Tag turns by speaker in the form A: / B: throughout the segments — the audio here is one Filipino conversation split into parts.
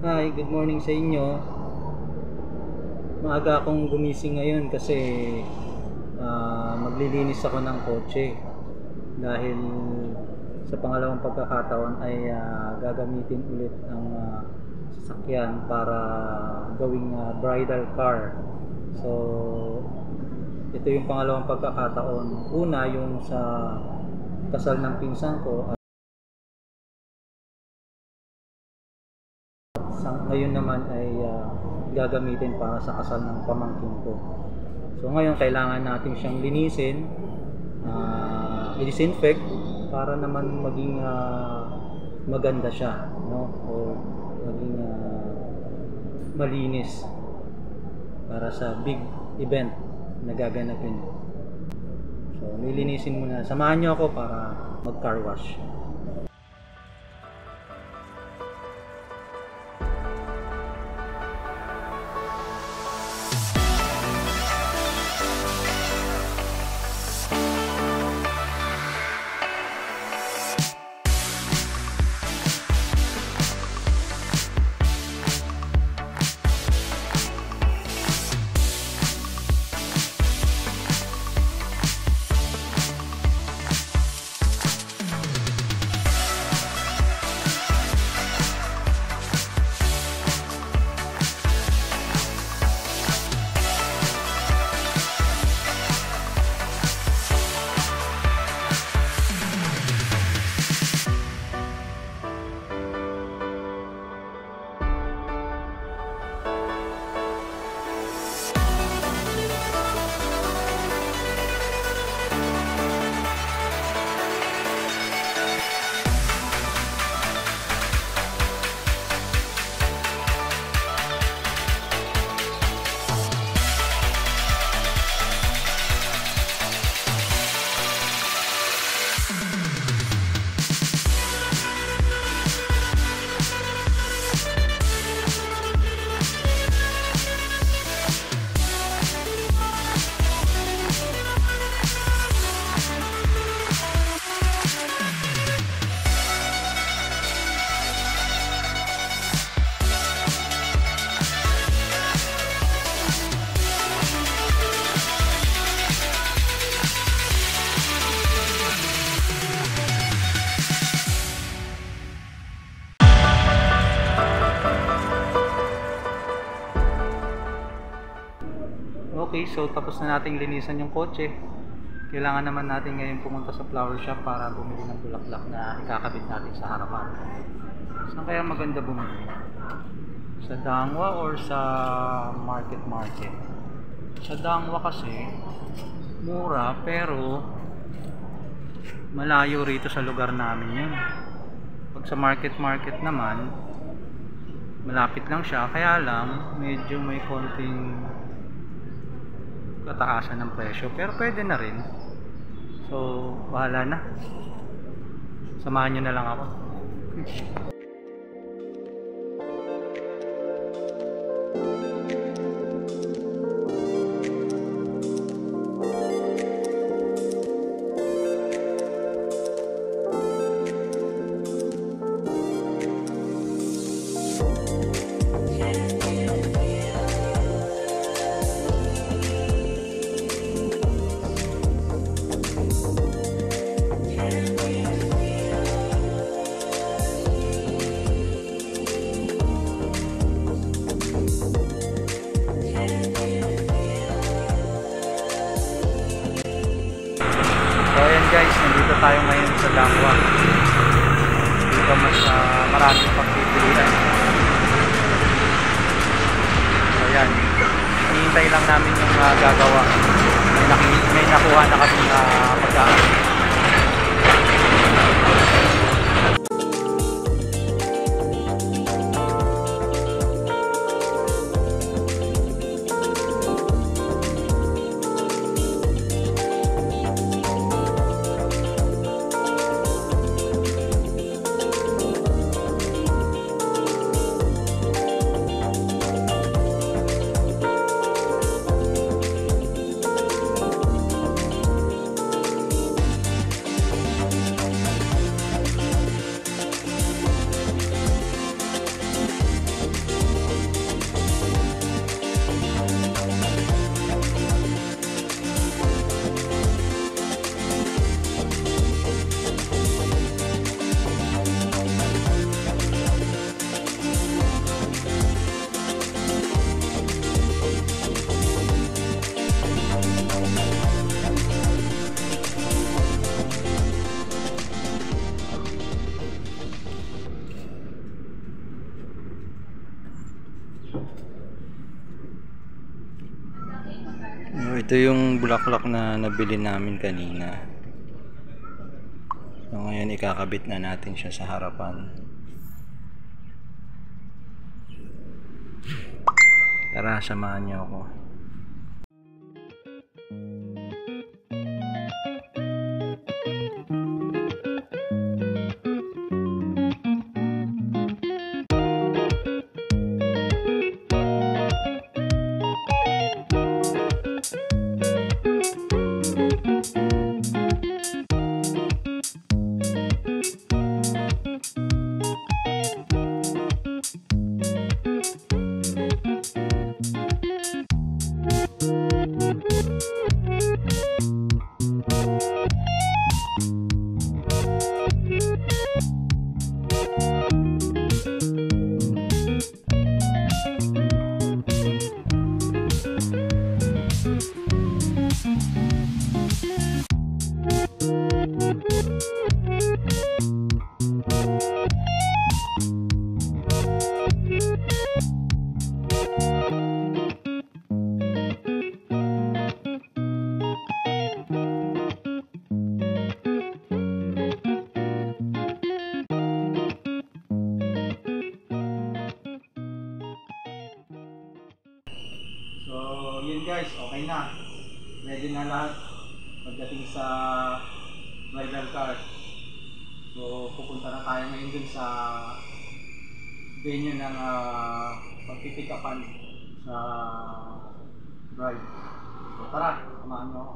A: Hi, good morning sa inyo. Maaga akong gumising ngayon kasi maglilinis ako ng kotse dahil sa pangalawang pagkakataon ay gagamitin ulit ang sasakyan para gawing bridal car. So ito yung pangalawang pagkakataon. Una yung sa kasal ng pinsan ko, at ngayon naman ay gagamitin para sa kasal ng pamangkin ko. So ngayon kailangan natin siyang linisin, i-disinfect para naman maging maganda siya, no? O maging malinis para sa big event na gaganapin. So nilinisin muna. Samahan niyo ako para mag car wash. Okay, so tapos na nating linisan yung kotse. Kailangan naman natin ngayon pumunta sa flower shop para bumili ng bulaklak na ikakabit natin sa harapan. Saan kaya maganda bumili? Sa Dangwa or sa Market? Sa Dangwa kasi mura, pero malayo rito sa lugar namin yun. Pag sa Market naman malapit lang siya, kaya lang medyo may konting kataasan ng presyo, pero pwede na rin. So bahala na, samahan nyo na lang ako. Guys, nandito tayo ngayon sa Dangwa. Dito mas maraming pagpipilian. So yan, hinihintay lang namin yung gagawa. May nakuha na kami pagkaan. Ito yung bulaklak na nabili namin kanina. So, ngayon ikakabit na natin siya sa harapan. Tara, samahan niyo ako. So, yun guys, okay na. Ready na lahat pagdating sa bridal car. So, pupunta na tayo ngayon dun sa venue ng pagpipikapan sa bride. So, tara, samahan mo ako.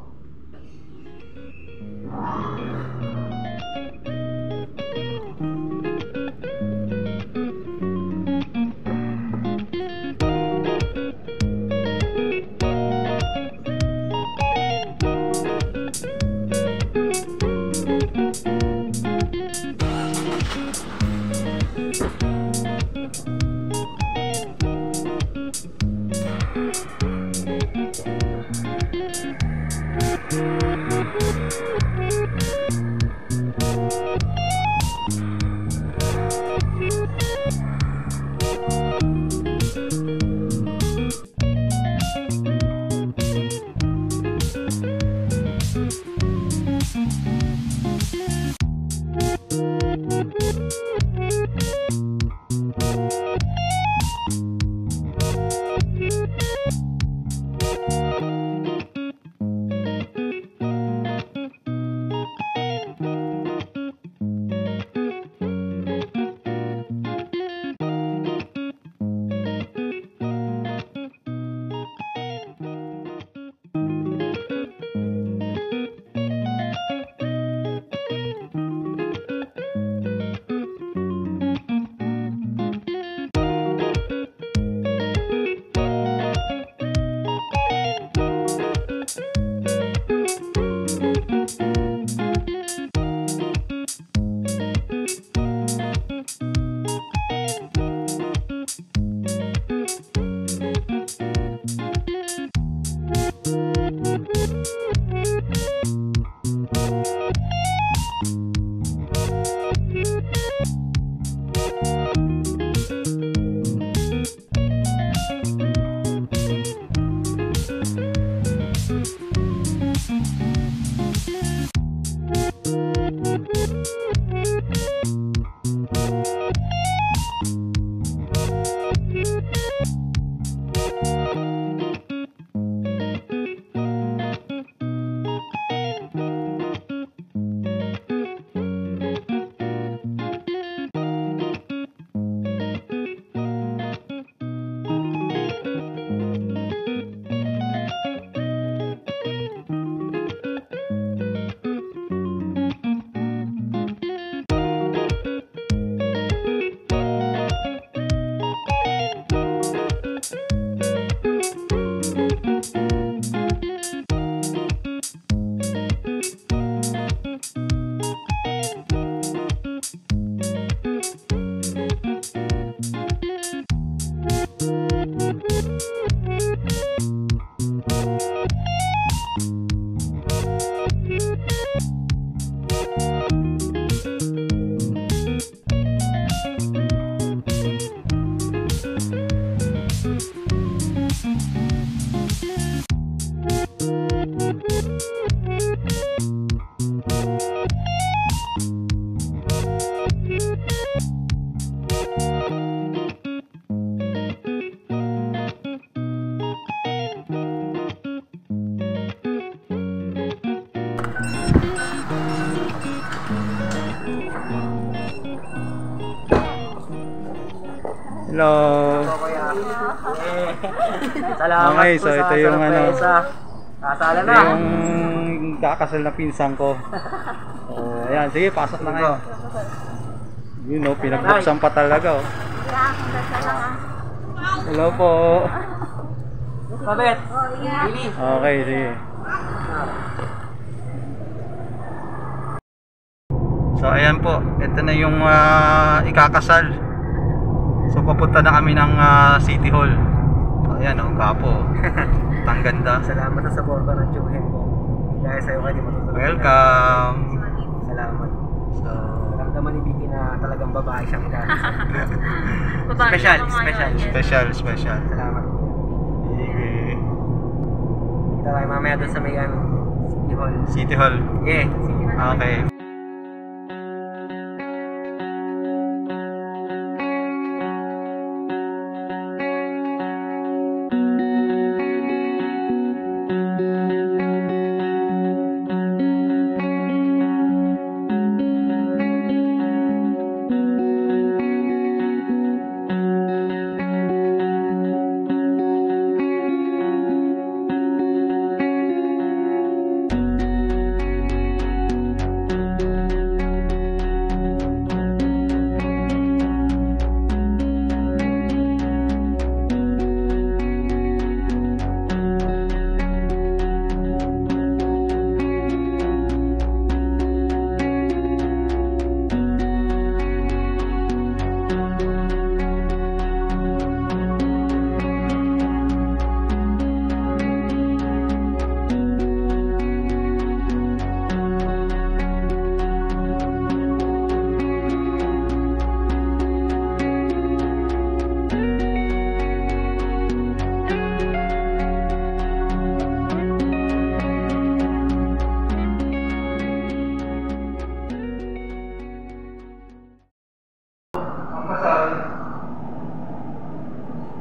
A: Hello.
B: Salamat
A: Okay,
B: po
A: so
B: sa
A: ito yung
B: sorpresa. Kasala na.
A: Ito yung kakasal na pinsan ko. Oh, ayan, sige, pasok na kayo. Yun know, pinagbuksan pa talaga oh. Hello po.
B: Mabet. Billy.
A: Okay, sige. So ayan po, ito na yung ikakasal. So papunta na kami ng City Hall. So ayan oh, kapo. Ang ganda.
B: Salamat sa suporta ng tiyuhin ko. Dahil sa'yo kayo di matutulog.
A: Welcome.
B: Salamat.
A: So
B: Ramdaman ni Vicky na talagang babae siyang gamit.
A: special.
B: Salamat.
A: Sige.
B: Kita tayo mamaya doon sa may City Hall.
A: City Hall.
B: Yeah.
A: Okay.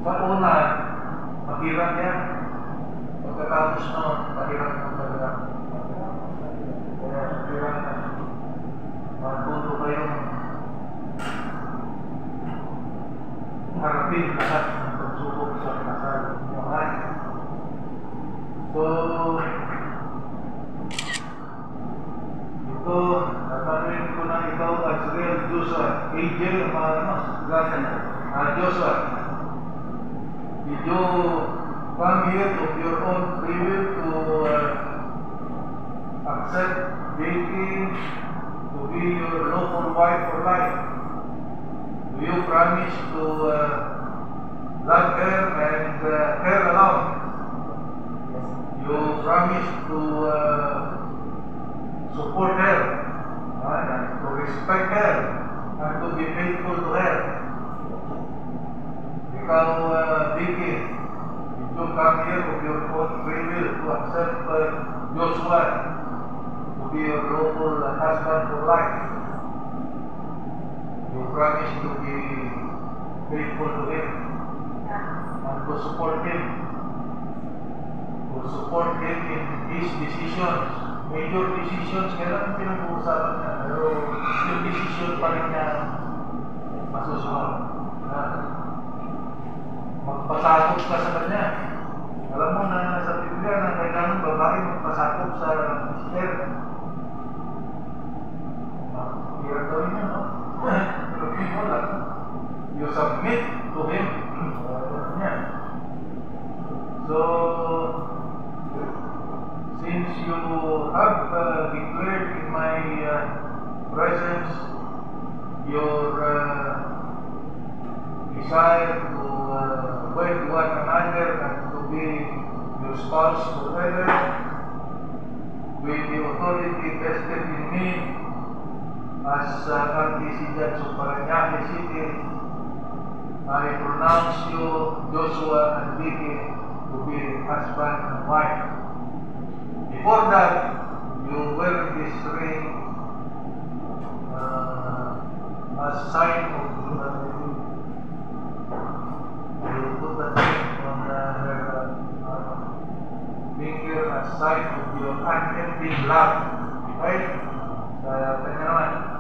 C: Sa una, mahirap yan. Pagkatapos nun, mahirap mo talaga. Kaya mahirap na. Matuto kayong harapin lahat ng pagsubok sa kasal. Okay? So, ito, natanin ko na ikaw as real Joshua. Angel, Joshua. Did you come here of your own free will to accept Vicky to be your lawful wife for life? Do you promise to love her and her alone? You promise to support her, and to respect her, and to be faithful to her. Ikaw, Vicky, did you come here of your own free will to accept Joshua to be your lawful husband for life? You promise to be faithful to him and to support him in his decisions, major decisions. Kailan pinag-uusapan niya, pero yung decision pa rin niya masusunod. Magpasakop ka sa kanya. Alam mo na sa Biblia na kailangan babae magpasakop sa mister. Hirap gawin yun, no? Pero wala. You submit to him. So, since you have declared in my presence your desire to wed one another and to be your spouse forever, with the authority vested in me as Archdeacon of Parañaque City, I pronounce you, Joshua and Vicky, to be husband and wife. Before that, you Okay? Sa kanya naman.